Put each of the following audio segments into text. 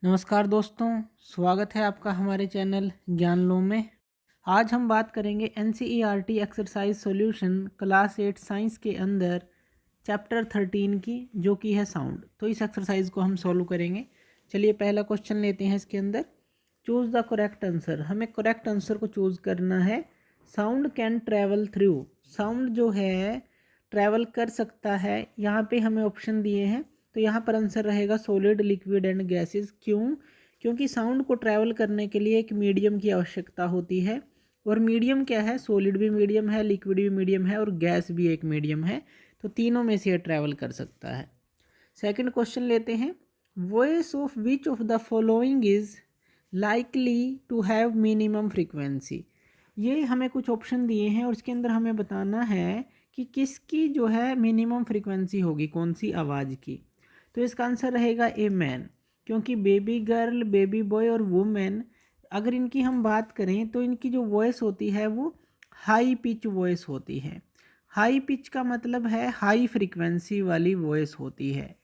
नमस्कार दोस्तों, स्वागत है आपका हमारे चैनल ज्ञान लो में। आज हम बात करेंगे NCERT exercise solution class 8 science के अंदर चैप्टर 13 की, जो कि है साउंड। तो इस एक्सरसाइज को हम सॉल्व करेंगे। चलिए पहला क्वेश्चन लेते हैं। इसके अंदर चूज़ द करेक्ट आंसर, हमें करेक्ट आंसर को चूज़ करना है। Sound can travel through, sound जो है ट्रैवल कर सकता है। यहाँ पे हमें ऑप्शन दिए हैं, तो यहाँ पर आंसर रहेगा सॉलिड, लिक्विड एंड गैसेस। क्यों? क्योंकि साउंड को ट्रैवल करने के लिए एक मीडियम की आवश्यकता होती है, और मीडियम क्या है? सॉलिड भी मीडियम है, लिक्विड भी मीडियम है, और गैस भी एक मीडियम है। तो तीनों में से ये ट्रैवल कर सकता है। सेकंड क्वेश्चन लेते हैं। Voice of which of the following is likely to have minimum frequency. ये हमें कुछ ऑप्शन दिए हैं और इसके अंदर हमें बताना है कि किसकी जो है मिनिमम फ्रीक्वेंसी होगी, कौन सी आवाज़ की। तो इसका आंसर रहेगा ए मैन, क्योंकि बेबी गर्ल, बेबी बॉय और वुमेन, अगर इनकी हम बात करें तो इनकी जो वॉइस होती है वो हाई पिच वॉइस होती है। हाई पिच का मतलब है हाई फ्रीक्वेंसी वाली वॉइस होती है।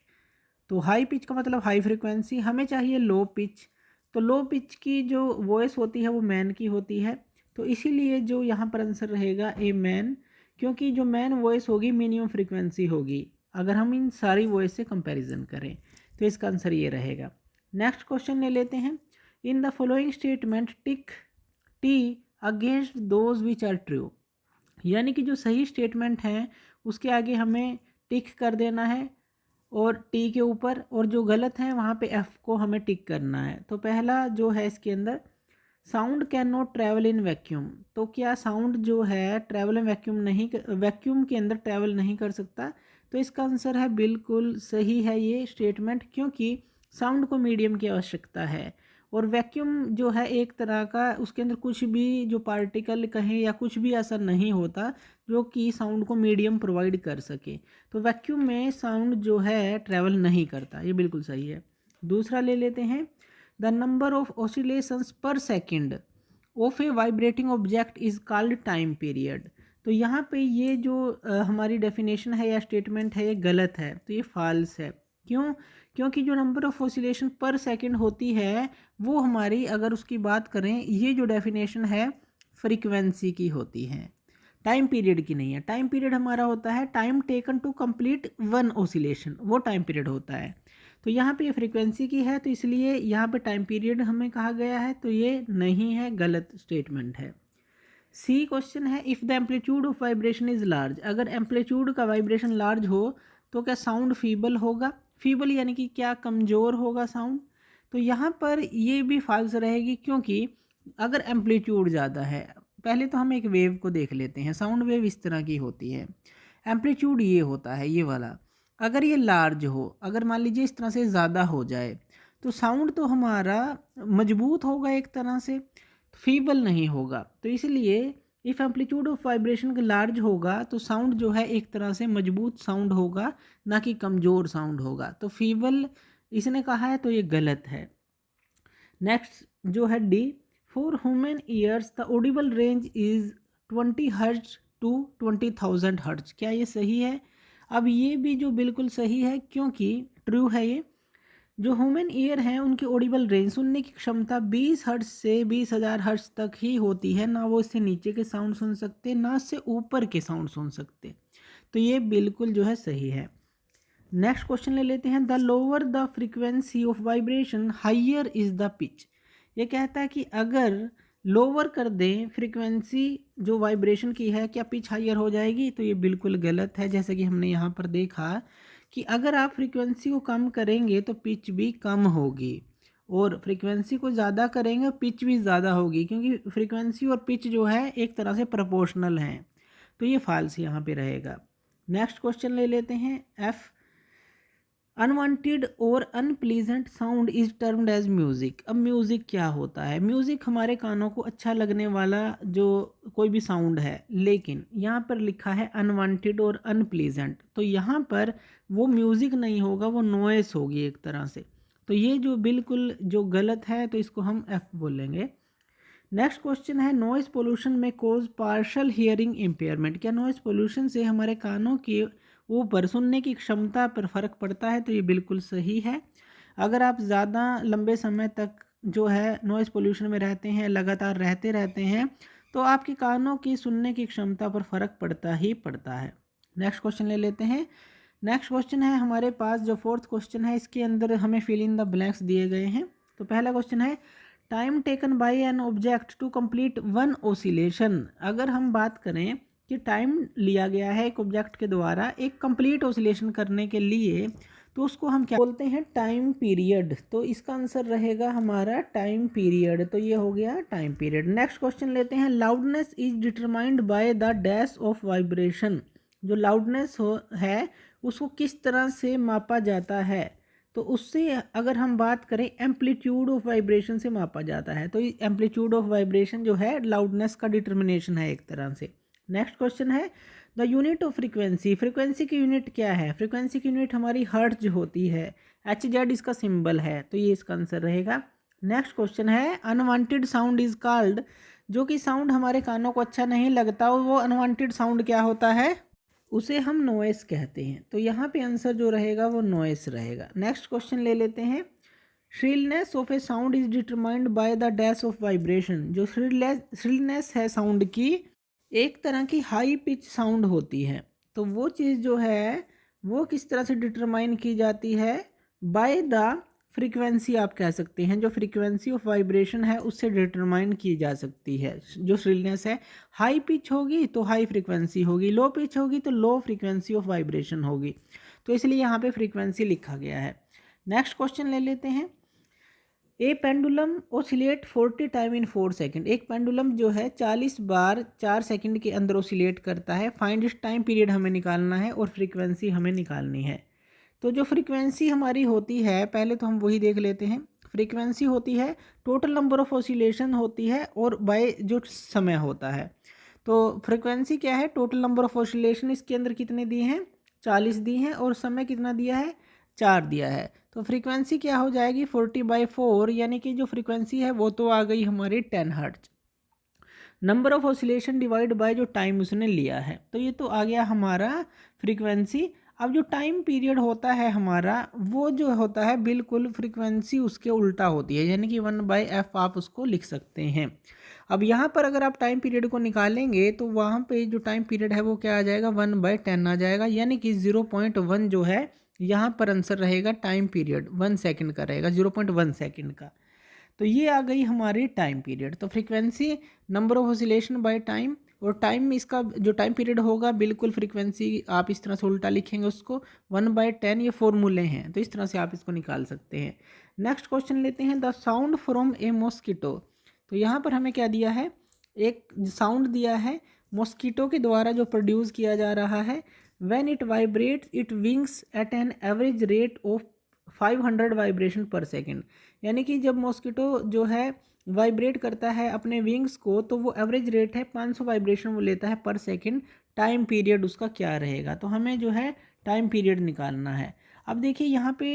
तो हाई पिच का मतलब हाई फ्रीक्वेंसी, हमें चाहिए लो पिच। तो लो पिच की जो वॉइस होती है वो मैन की होती है। तो इसीलिए जो यहाँ पर आंसर रहेगा ए मैन, क्योंकि जो मैन वॉइस होगी मिनिमम फ्रीक्वेंसी होगी अगर हम इन सारी वॉइस से कंपैरिजन करें। तो इसका आंसर ये रहेगा। नेक्स्ट क्वेश्चन ले लेते हैं। In the following statement tick T against those which are true, यानी कि जो सही स्टेटमेंट हैं उसके आगे हमें टिक कर देना है और टी के ऊपर, और जो गलत है वहाँ पे एफ को हमें टिक करना है। तो पहला जो है इसके अंदर, sound can not travel in vacuum. तो क्या साउंड जो है ट्रैवल इन वैक्यूम नहीं, वैक्यूम के अंदर ट्रैवल नहीं कर सकता? तो इसका आंसर है बिल्कुल सही है ये स्टेटमेंट, क्योंकि साउंड को मीडियम की आवश्यकता है, और वैक्यूम जो है एक तरह का, उसके अंदर कुछ भी जो पार्टिकल कहें या कुछ भी ऐसा नहीं होता जो कि साउंड को मीडियम प्रोवाइड कर सके। तो वैक्यूम में साउंड जो है ट्रैवल नहीं करता, ये बिल्कुल सही है। दूसरा ले लेते हैं। द नंबर ऑफ ऑसिलेशंस पर second of A vibrating object is called time period. तो यहाँ पे ये जो हमारी डेफिनेशन है या स्टेटमेंट है ये गलत है, तो ये फॉल्स है। क्यों? क्योंकि जो नंबर ऑफ ऑसिलेशन पर सेकंड होती है वो हमारी, अगर उसकी बात करें, ये जो डेफिनेशन है फ्रीक्वेंसी की होती है, टाइम पीरियड की नहीं है। टाइम पीरियड हमारा होता है time taken to complete one oscillation, वो टाइम पीरियड होता है। तो यहाँ पे ये फ्रीक्वेंसी की है, तो इसलिए यहाँ पे टाइम पीरियड हमें कहा गया है, तो ये नहीं है, गलत स्टेटमेंट है। सी क्वेश्चन है, if the amplitude of vibration is large, अगर एम्पलीट्यूड का वाइब्रेशन लार्ज हो तो क्या साउंड फीबल होगा? फीबल यानी कि क्या कमज़ोर होगा साउंड? तो यहाँ पर ये भी फॉल्स रहेगी, क्योंकि अगर एम्पलीट्यूड ज़्यादा है, पहले तो हम एक वेव को देख लेते हैं। साउंड वेव इस तरह की होती है, एम्पलीट्यूड ये होता है ये वाला। अगर ये लार्ज हो, अगर मान लीजिए इस तरह से ज़्यादा हो जाए, तो साउंड तो हमारा मजबूत होगा एक तरह से, फीबल नहीं होगा। तो इसलिए if amplitude of vibration large होगा तो साउंड जो है एक तरह से मजबूत साउंड होगा, ना कि कमज़ोर साउंड होगा। तो फीबल इसने कहा है, तो ये गलत है। नेक्स्ट जो है D, for human ears the audible range is 20 hertz to 20,000 hertz. क्या ये सही है? अब ये भी जो बिल्कुल सही है, क्योंकि ट्रू है ये। जो ह्यूमन ईयर हैं उनकी ऑडिबल रेंज, सुनने की क्षमता 20 हर्ट्ज से 20,000 हर्ट्ज तक ही होती है, ना वो इससे नीचे के साउंड सुन सकते, ना इससे ऊपर के साउंड सुन सकते। तो ये बिल्कुल जो है सही है। नेक्स्ट क्वेश्चन ले लेते हैं। The lower the frequency of vibration higher is the pitch. ये कहता है कि अगर लोअर कर दें फ्रीक्वेंसी जो वाइब्रेशन की है, क्या पिच हाइयर हो जाएगी? तो ये बिल्कुल गलत है। जैसे कि हमने यहाँ पर देखा कि अगर आप फ्रीक्वेंसी को कम करेंगे तो पिच भी कम होगी, और फ्रीक्वेंसी को ज़्यादा करेंगे पिच भी ज़्यादा होगी, क्योंकि फ्रीक्वेंसी और पिच जो है एक तरह से प्रोपोर्शनल हैं। तो ये फॉल्स यहाँ पे रहेगा। नेक्स्ट क्वेश्चन ले लेते हैं। एफ, अनवांटेड और unpleasant sound is termed as music. अब म्यूज़िक क्या होता है? म्यूज़िक हमारे कानों को अच्छा लगने वाला जो कोई भी साउंड है, लेकिन यहाँ पर लिखा है अनवांटेड और अनप्लीजेंट, तो यहाँ पर वो म्यूज़िक नहीं होगा, वो नॉइस होगी एक तरह से। तो ये जो बिल्कुल जो गलत है, तो इसको हम एफ बोलेंगे। नेक्स्ट क्वेश्चन है, नॉइस पोल्यूशन में कोज पार्शल हियरिंग इम्पेयरमेंट। क्या नॉइस पोल्यूशन से हमारे कानों के ऊपर सुनने की क्षमता पर फर्क पड़ता है? तो ये बिल्कुल सही है। अगर आप ज़्यादा लंबे समय तक जो है नॉइज़ पोल्यूशन में रहते हैं, लगातार रहते हैं, तो आपके कानों की सुनने की क्षमता पर फ़र्क पड़ता ही पड़ता है। नेक्स्ट क्वेश्चन ले लेते हैं। नेक्स्ट क्वेश्चन है हमारे पास जो फोर्थ क्वेश्चन है, इसके अंदर हमें फिल इन द ब्लैंक्स दिए गए हैं। तो पहला क्वेश्चन है time taken by an object to complete one oscillation. अगर हम बात करें कि टाइम लिया गया है एक ऑब्जेक्ट के द्वारा एक कंप्लीट ओसिलेशन करने के लिए, तो उसको हम क्या बोलते हैं? Time period. तो इसका आंसर रहेगा हमारा टाइम पीरियड। तो ये हो गया टाइम पीरियड। नेक्स्ट क्वेश्चन लेते हैं। Loudness is determined by the dash of vibration. जो लाउडनेस है उसको किस तरह से मापा जाता है? तो उससे अगर हम बात करें एम्पलीट्यूड ऑफ वाइब्रेशन से मापा जाता है। तो एम्पलीट्यूड ऑफ वाइब्रेशन जो है लाउडनेस का डिटर्मिनेशन है एक तरह से। नेक्स्ट क्वेश्चन है the unit of frequency. Frequency की यूनिट क्या है? फ्रीक्वेंसी की यूनिट हमारी हर्ट्ज होती है। HZ इसका सिंबल है, तो ये इसका आंसर रहेगा। नेक्स्ट क्वेश्चन है अनवांटेड साउंड इज कॉल्ड। जो कि साउंड हमारे कानों को अच्छा नहीं लगता, वो अनवांटेड साउंड क्या होता है? उसे हम नॉइस कहते हैं। तो यहाँ पे आंसर जो रहेगा वो नॉइस रहेगा। नेक्स्ट क्वेश्चन ले लेते हैं। Shrillness of A sound is determined by the dash of vibration. जो श्रिलनेस है साउंड की, एक तरह की हाई पिच साउंड होती है। तो वो चीज़ जो है वो किस तरह से डिटरमाइन की जाती है? बाय द फ्रीक्वेंसी आप कह सकते हैं। जो फ्रीक्वेंसी ऑफ वाइब्रेशन है उससे डिटरमाइन की जा सकती है। जो श्रिलनेस है, हाई पिच होगी तो हाई फ्रीक्वेंसी होगी, लो पिच होगी तो लो फ्रीक्वेंसी ऑफ वाइब्रेशन होगी। तो इसलिए यहाँ पे फ्रीक्वेंसी लिखा गया है। नेक्स्ट क्वेश्चन ले लेते हैं। A pendulum oscillate 40 time in 4 second. एक पेंडुलम जो है 40 बार 4 सेकंड के अंदर ओसिलेट करता है। फाइंड इस टाइम पीरियड हमें निकालना है और फ्रीक्वेंसी हमें निकालनी है। तो जो फ्रीक्वेंसी हमारी होती है, पहले तो हम वही देख लेते हैं। फ्रीक्वेंसी होती है टोटल नंबर ऑफ ओसिलेशन होती है और बाय जो समय होता है। तो फ्रीक्वेंसी क्या है? Total number of oscillation. इसके अंदर कितने दिए हैं? 40 दिए हैं और समय कितना दिया है? 4 दिया है। तो फ्रीक्वेंसी क्या हो जाएगी? 40/4, यानी कि जो फ्रीक्वेंसी है वो तो आ गई हमारी 10 hertz. Number of oscillation divide by जो टाइम उसने लिया है, तो ये तो आ गया हमारा फ्रीक्वेंसी। अब जो टाइम पीरियड होता है हमारा, वो जो होता है बिल्कुल फ्रीक्वेंसी उसके उल्टा होती है, यानी कि 1/f आप उसको लिख सकते हैं। अब यहाँ पर अगर आप टाइम पीरियड को निकालेंगे तो वहाँ पे जो टाइम पीरियड है वो क्या आ जाएगा? 1/10 आ जाएगा, यानी कि 0.1 जो है यहाँ पर आंसर रहेगा टाइम पीरियड 1 सेकेंड का रहेगा, 0.1 सेकेंड का। तो ये आ गई हमारी टाइम पीरियड। तो frequency number of oscillation by time, और टाइम इसका जो टाइम पीरियड होगा बिल्कुल फ्रीक्वेंसी आप इस तरह से उल्टा लिखेंगे उसको 1/10। ये फॉर्मूले हैं, तो इस तरह से आप इसको निकाल सकते हैं। नेक्स्ट क्वेश्चन लेते हैं। The sound from A mosquito. तो यहाँ पर हमें क्या दिया है? एक साउंड दिया है मॉस्किटो के द्वारा जो प्रोड्यूस किया जा रहा है। When it vibrates it wings at an average rate of 500 vibration per second. यानी कि जब मॉस्किटो जो है वाइब्रेट करता है अपने विंग्स को, तो वो एवरेज रेट है 500 वाइब्रेशन वो लेता है पर सेकेंड। टाइम पीरियड उसका क्या रहेगा? तो हमें जो है टाइम पीरियड निकालना है। अब देखिए यहाँ पे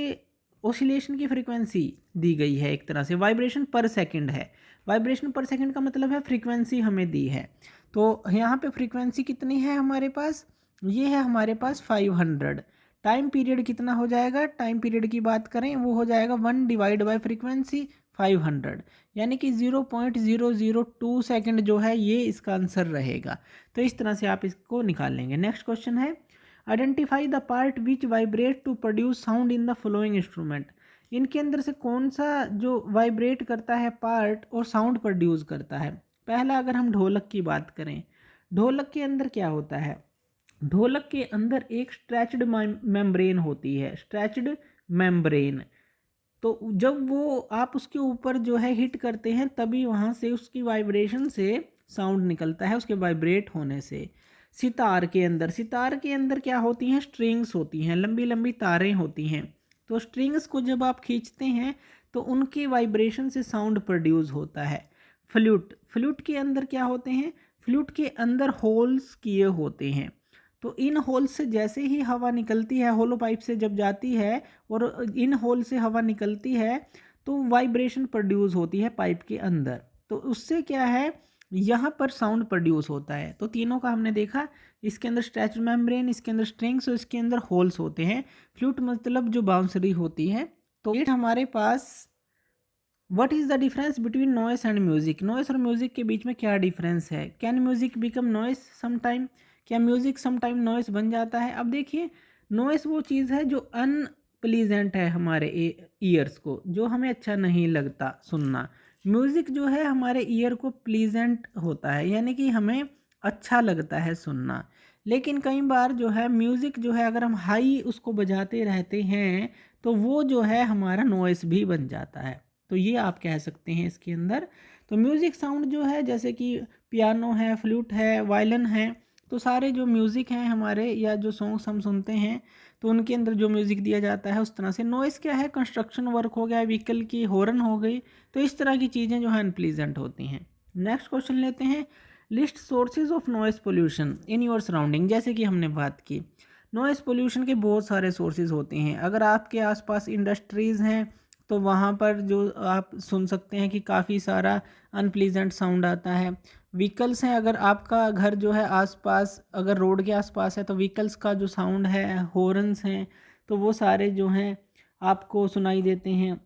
ओसिलेशन की फ्रीक्वेंसी दी गई है, एक तरह से वाइब्रेशन पर सेकंड है। वाइब्रेशन पर सेकंड का मतलब है फ्रीक्वेंसी हमें दी है। तो यहाँ पे फ्रीक्वेंसी कितनी है हमारे पास? ये है हमारे पास 500। टाइम पीरियड कितना हो जाएगा? टाइम पीरियड की बात करें वो हो जाएगा 1 डिवाइड बाई फ्रीक्वेंसी 500, यानी कि 0.002 सेकेंड जो है ये इसका आंसर रहेगा। तो इस तरह से आप इसको निकाल लेंगे। नेक्स्ट क्वेश्चन है identify the part which vibrate to produce sound in the following instrument. इनके अंदर से कौन सा जो वाइब्रेट करता है पार्ट और साउंड प्रोड्यूस करता है? पहला अगर हम ढोलक की बात करें, ढोलक के अंदर क्या होता है? ढोलक के अंदर एक स्ट्रेचड मेम्ब्रेन होती है, स्ट्रेचड मेम्ब्रेन। तो जब वो आप उसके ऊपर जो है हिट करते हैं तभी वहाँ से उसकी वाइब्रेशन से साउंड निकलता है, उसके वाइब्रेट होने से। सितार के अंदर क्या होती हैं? स्ट्रिंग्स होती हैं, लंबी लंबी तारें होती हैं। तो स्ट्रिंग्स को जब आप खींचते हैं तो उनके वाइब्रेशन से साउंड प्रोड्यूस होता है। फ्लूट के अंदर क्या होते हैं? फ्लूट के अंदर होल्स किए होते हैं। तो इन होल से जैसे ही हवा निकलती है, होलो पाइप से जब जाती है और इन होल से हवा निकलती है तो वाइब्रेशन प्रोड्यूस होती है पाइप के अंदर। तो उससे क्या है? यहाँ पर साउंड प्रोड्यूस होता है। तो तीनों का हमने देखा, इसके अंदर स्ट्रेचड मेम्ब्रेन, इसके अंदर स्ट्रिंग्स और इसके अंदर होल्स होते हैं। फ्लूट मतलब जो बांसुरी होती है तो एट हमारे पास what is the difference between noise and music, noise और म्यूज़िक के बीच में क्या डिफरेंस है। Can music become noise sometime, क्या म्यूज़िक समटाइम नॉइस बन जाता है। अब देखिए नॉइस वो चीज़ है जो अनप्लीजेंट है हमारे ईयर्स को, जो हमें अच्छा नहीं लगता सुनना। म्यूज़िक जो है हमारे ईयर को प्लीजेंट होता है, यानी कि हमें अच्छा लगता है सुनना। लेकिन कई बार जो है म्यूज़िक जो है अगर हम हाई उसको बजाते रहते हैं तो वो जो है हमारा नॉइस भी बन जाता है। तो ये आप कह सकते हैं इसके अंदर। तो म्यूज़िक साउंड जो है जैसे कि पियानो है, फ्लूट है, वायलिन है, तो सारे जो म्यूज़िक हैं हमारे या जो सॉन्ग्स हम सुनते हैं तो उनके अंदर जो म्यूज़िक दिया जाता है उस तरह से। नॉइस क्या है, कंस्ट्रक्शन वर्क हो गया, व्हीकल की हॉर्न हो गई, तो इस तरह की चीज़ें जो है अनप्लीजेंट होती हैं। नेक्स्ट क्वेश्चन लेते हैं, list sources of noise pollution in your surrounding. जैसे कि हमने बात की नॉइस पोल्यूशन के बहुत सारे सोर्सेज होते हैं। अगर आपके आसपास इंडस्ट्रीज़ हैं तो वहाँ पर जो आप सुन सकते हैं कि काफ़ी सारा अनप्लीजेंट साउंड आता है। व्हीकल्स हैं, अगर आपका घर जो है आसपास अगर रोड के आसपास है तो व्हीकल्स का जो साउंड है, हॉर्न्स हैं, तो वो सारे जो हैं आपको सुनाई देते हैं।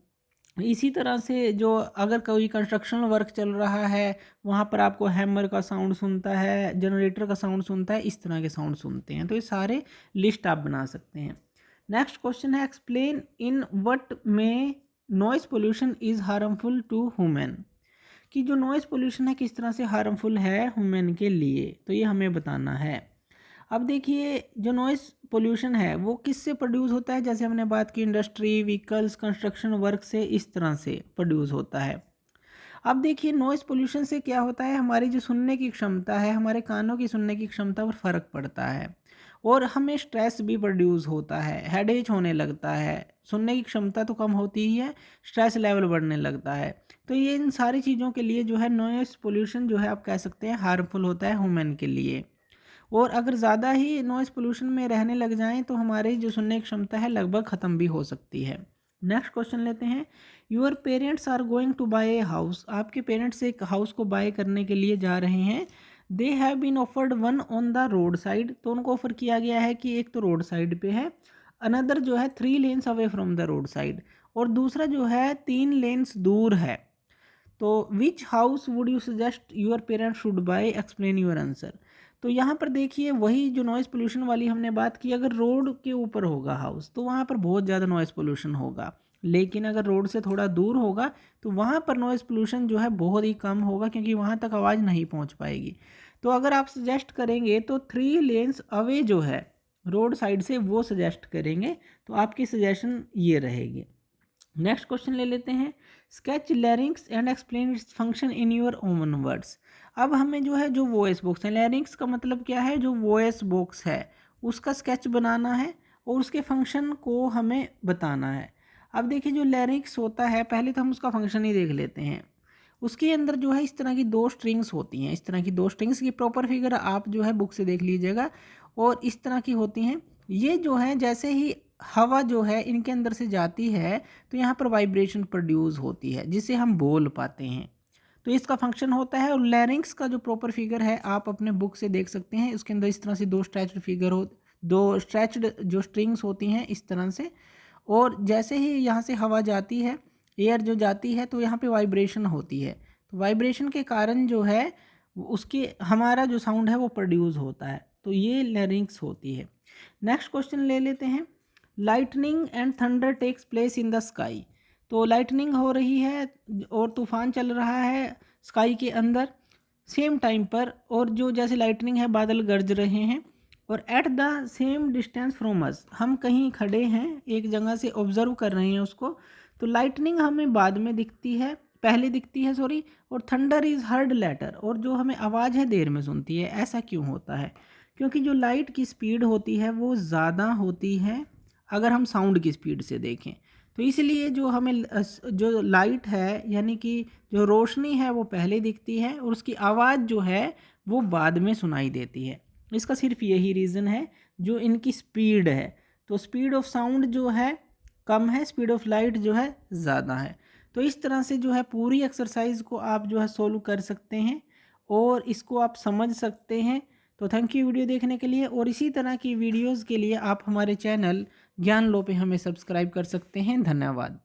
इसी तरह से जो अगर कोई कंस्ट्रक्शन वर्क चल रहा है वहाँ पर आपको हैमर का साउंड सुनता है, जनरेटर का साउंड सुनता है, इस तरह के साउंड सुनते हैं। तो ये सारे लिस्ट आप बना सकते हैं। नेक्स्ट क्वेश्चन है, एक्सप्लेन इन व्हाट में noise pollution is harmful to human, कि जो नॉइस पोल्यूशन है किस तरह से हार्मफुल है ह्यूमन के लिए, तो ये हमें बताना है। अब देखिए जो नॉइस पोल्यूशन है वो किससे प्रोड्यूस होता है, जैसे हमने बात की इंडस्ट्री, व्हीकल्स, कंस्ट्रक्शन वर्क से, इस तरह से प्रोड्यूस होता है। अब देखिए नॉइस पोल्यूशन से क्या होता है, हमारी जो सुनने की क्षमता है, हमारे कानों की सुनने की क्षमता पर फ़र्क पड़ता है और हमें स्ट्रेस भी प्रोड्यूस होता है, हेडेक होने लगता है, सुनने की क्षमता तो कम होती ही है, स्ट्रेस लेवल बढ़ने लगता है। तो ये इन सारी चीज़ों के लिए जो है नॉइस पोल्यूशन जो है आप कह सकते हैं हार्मफुल होता है ह्यूमन के लिए। और अगर ज़्यादा ही नॉइस पोल्यूशन में रहने लग जाएं तो हमारी जो सुनने की क्षमता है लगभग ख़त्म भी हो सकती है। नेक्स्ट क्वेश्चन लेते हैं, your parents are going to buy a house, आपके पेरेंट्स एक हाउस को बाय करने के लिए जा रहे हैं। They have been offered one on the road side, तो उनको ऑफर किया गया है कि एक तो रोड साइड पे है, अनदर जो है 3 lanes away from the road side, और दूसरा जो है 3 लेन्स दूर है। तो which house would you suggest your parents should buy, explain your answer. तो यहाँ पर देखिए वही जो नॉइज़ पोल्यूशन वाली हमने बात की, अगर रोड के ऊपर होगा हाउस तो वहाँ पर बहुत ज़्यादा नॉइज़ पोल्यूशन होगा, लेकिन अगर रोड से थोड़ा दूर होगा तो वहाँ पर नॉइज़ पोल्यूशन जो है बहुत ही कम होगा, क्योंकि वहाँ तक आवाज़ नहीं पहुँच पाएगी। तो अगर आप सजेस्ट करेंगे तो 3 लेन्स अवे जो है रोड साइड से वो सजेस्ट करेंगे, तो आपकी सजेशन ये रहेगी। नेक्स्ट क्वेश्चन ले लेते हैं, sketch लैरिंग्स and explain its function in your own words. अब हमें जो है जो वॉइस बॉक्स है, लैरिंग्स का मतलब क्या है, जो वॉइस बॉक्स है उसका स्केच बनाना है और उसके फंक्शन को हमें बताना है। अब देखिए जो लैरिंग्स होता है, पहले तो हम उसका फंक्शन ही देख लेते हैं। उसके अंदर जो है इस तरह की 2 स्ट्रिंग्स होती हैं, इस तरह की 2 स्ट्रिंग्स की प्रॉपर फिगर आप जो है बुक से देख लीजिएगा, और इस तरह की होती हैं। ये जो है जैसे ही हवा जो है इनके अंदर से जाती है तो यहाँ पर वाइब्रेशन प्रोड्यूस होती है जिसे हम बोल पाते हैं, तो इसका फंक्शन होता है। और लैरिंग्स का जो प्रॉपर फिगर है आप अपने बुक से देख सकते हैं, उसके अंदर इस तरह से 2 स्ट्रेच्ड फिगर हो, 2 स्ट्रेच्ड जो स्ट्रिंग्स होती हैं इस तरह से, और जैसे ही यहाँ से हवा जाती है, एयर जो जाती है, तो यहाँ पे वाइब्रेशन होती है, तो वाइब्रेशन के कारण जो है उसके हमारा जो साउंड है वो प्रोड्यूस होता है, तो ये लैरिंग्स होती है। नेक्स्ट क्वेश्चन ले लेते हैं, lightning and thunder takes place in the sky. तो लाइटनिंग हो रही है और तूफान चल रहा है स्काई के अंदर सेम टाइम पर, और जो जैसे लाइटनिंग है बादल गरज रहे हैं, और at the same distance from us, हम कहीं खड़े हैं एक जगह से ऑब्जर्व कर रहे हैं उसको, तो लाइटनिंग हमें बाद में दिखती है, पहले दिखती है सॉरी, और थंडर इज़ हर्ड लेटर, और जो हमें आवाज़ है देर में सुनती है। ऐसा क्यों होता है, क्योंकि जो लाइट की स्पीड होती है वो ज़्यादा होती है अगर हम साउंड की स्पीड से देखें, तो इसलिए जो हमें जो लाइट है यानी कि जो रोशनी है वो पहले दिखती है और उसकी आवाज़ जो है वो बाद में सुनाई देती है। इसका सिर्फ यही रीज़न है, जो इनकी स्पीड है, तो स्पीड ऑफ साउंड जो है कम है, स्पीड ऑफ लाइट जो है ज़्यादा है। तो इस तरह से जो है पूरी एक्सरसाइज को आप जो है सोल्व कर सकते हैं और इसको आप समझ सकते हैं। तो थैंक यू वीडियो देखने के लिए, और इसी तरह की वीडियोस के लिए आप हमारे चैनल ज्ञान लो पे हमें सब्सक्राइब कर सकते हैं। धन्यवाद।